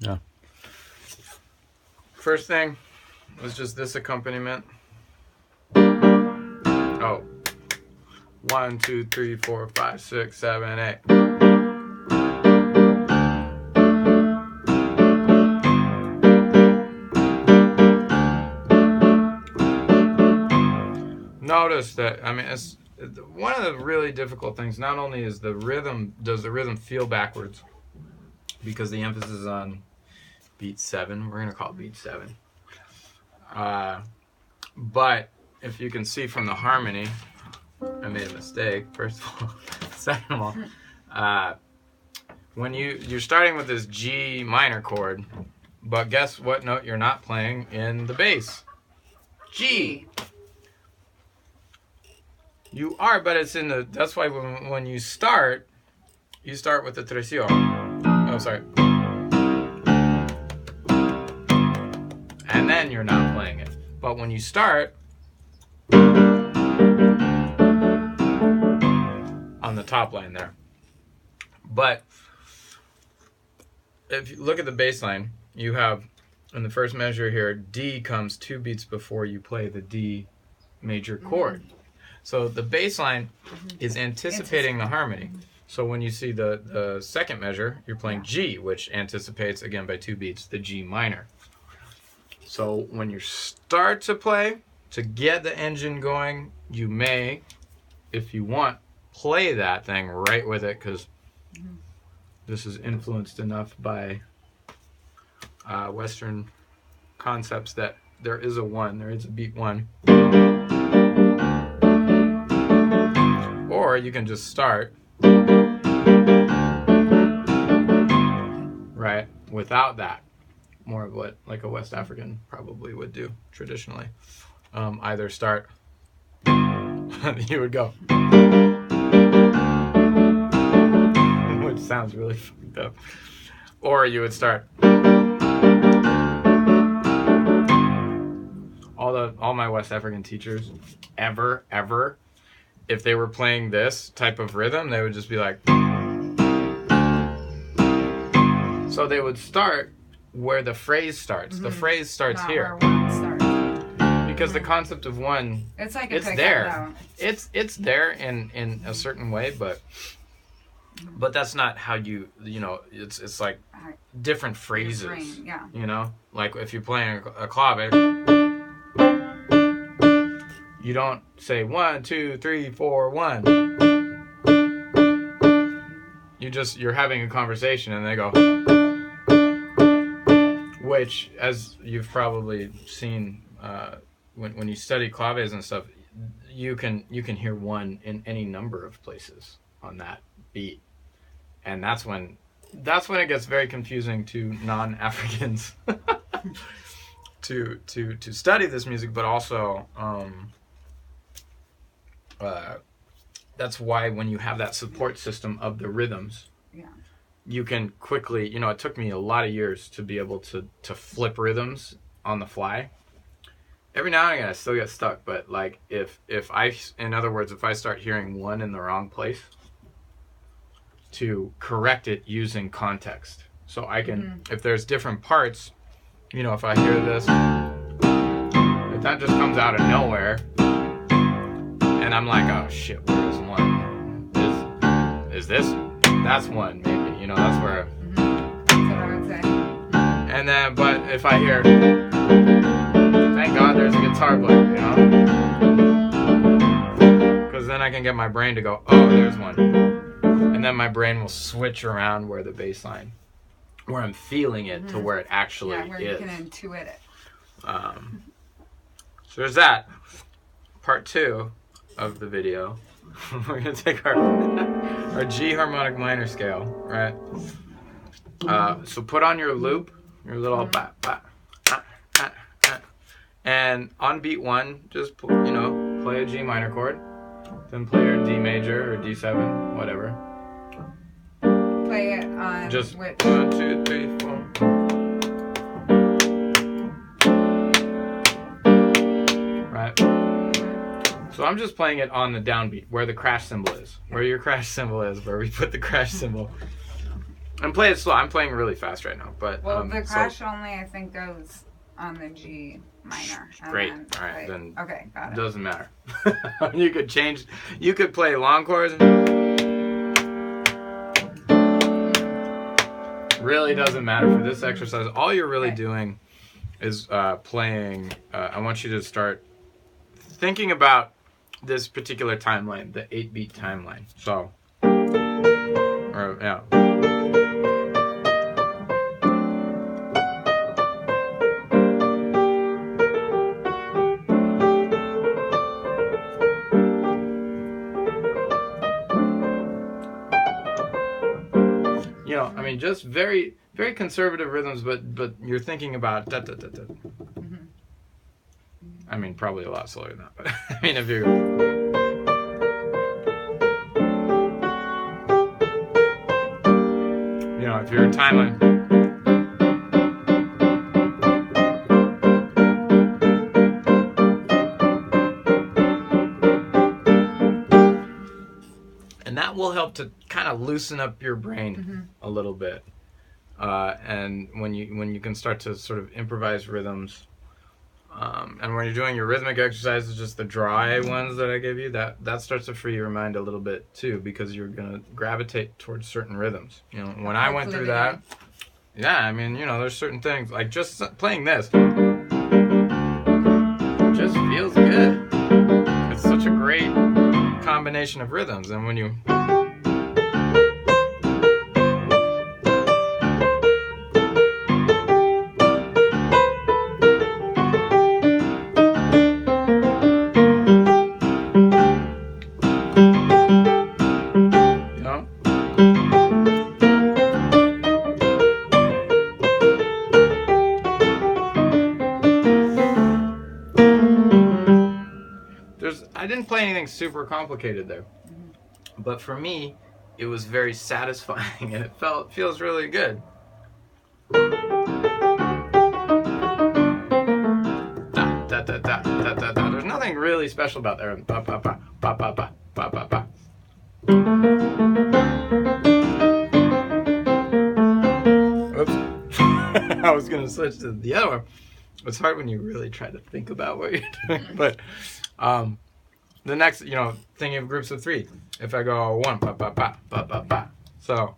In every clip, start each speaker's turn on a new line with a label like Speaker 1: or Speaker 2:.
Speaker 1: Yeah. First thing was just this accompaniment. Oh. 1, 2, 3, 4, 5, 6, 7, 8. Notice that, I mean, it's one of the really difficult things. Not only is the rhythm, does the rhythm feel backwards, because the emphasis is on beat 7. We're going to call it beat 7. But if you can see from the harmony, I made a mistake, first of all. Second of all, when you're starting with this G minor chord, but guess what note you're not playing in the bass? G. You are, but it's in the, that's why when you start with the tresillo. Oh, sorry. And then you're not playing it. But when you start on the top line there. But if you look at the bass line, you have, in the first measure here, D comes 2 beats before you play the D major chord. So the bass line is anticipating the harmony. So when you see the second measure, you're playing G, which anticipates, again, by 2 beats, the G minor. So when you start to play, to get the engine going, you may, if you want, play that thing right with it, because this is influenced enough by Western concepts that there is a 1, there is a beat 1. Or you can just start, right, without that. More of what like a West African probably would do traditionally. Either start, you would go, which sounds really fucked up. Or you would start. All my West African teachers, ever, if they were playing this type of rhythm, they would just be like. So they would start where the phrase starts. The phrase starts
Speaker 2: Not
Speaker 1: here.
Speaker 2: Where 1 starts.
Speaker 1: Because the concept of 1,
Speaker 2: It's like
Speaker 1: it's there. It's there in a certain way, but that's not how you know. It's like different phrases.
Speaker 2: Yeah.
Speaker 1: You know, like if you're playing a clave, you don't say 1, 2, 3, 4, 1. You're having a conversation and they go, which, as you've probably seen when you study claves and stuff, you can hear 1 in any number of places on that beat, and that's when it gets very confusing to non-Africans to study this music, but also that's why when you have that support system of the rhythms, you can quickly, it took me a lot of years to be able to flip rhythms on the fly. Every now and again I still get stuck, but like if I start hearing 1 in the wrong place, to correct it using context. So I can, if there's different parts, if I hear this, if that just comes out of nowhere, and I'm like, oh shit, where is 1? Is this? That's 1, maybe. That's where.
Speaker 2: That's what I would say.
Speaker 1: And then, but if I hear, thank God there's a guitar player, because then I can get my brain to go, oh, there's 1, and then my brain will switch around where the bass line, where I'm feeling it, to where it actually
Speaker 2: where
Speaker 1: is.
Speaker 2: you can intuit it.
Speaker 1: So there's that. Part 2 of the video. We're gonna take our G harmonic minor scale, right? So put on your loop, your little ba, ba, ah, ah, ah. And on beat 1, just play a G minor chord, then play your D major or D7, whatever.
Speaker 2: Play it on
Speaker 1: just
Speaker 2: which?
Speaker 1: 1, 2, 3, 4. Right. So I'm just playing it on the downbeat, where the crash cymbal is, where your crash cymbal is, where we put the crash cymbal. And play it slow. I'm playing really fast right now, but
Speaker 2: well, the crash only I think goes on the G minor.
Speaker 1: Great.
Speaker 2: Then
Speaker 1: All right, then.
Speaker 2: Okay, got it.
Speaker 1: Doesn't matter. You could change. You could play long chords. Really doesn't matter for this exercise. All you're really doing is playing. I want you to start thinking about this particular timeline, the 8-beat timeline. So, yeah. You know, I mean, just very, very conservative rhythms, but you're thinking about da da da da. I mean, probably a lot slower than that, but I mean, if you know, if you're in timeline. And that will help to kind of loosen up your brain a little bit. And when you can start to sort of improvise rhythms, and when you're doing your rhythmic exercises, just the dry ones that I give you, that starts to free your mind a little bit too, because you're gonna gravitate towards certain rhythms. You know, when I went through that, yeah, I mean, you know, there's certain things like just playing this just feels good. It's such a great combination of rhythms, and when you I didn't play anything super complicated there, but for me, it was very satisfying, and it feels really good. Da, da, da, da, da, da, da. There's nothing really special about there. Ba, ba, ba, ba, ba, ba, ba, ba, ba. Oops. I was gonna switch to the other one. It's hard when you really try to think about what you're doing, but the next, you know, thinking of groups of 3. If I go 1, ba ba ba ba ba ba, so.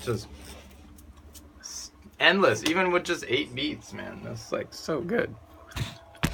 Speaker 1: Just endless, even with just 8 beats, man. That's like so good.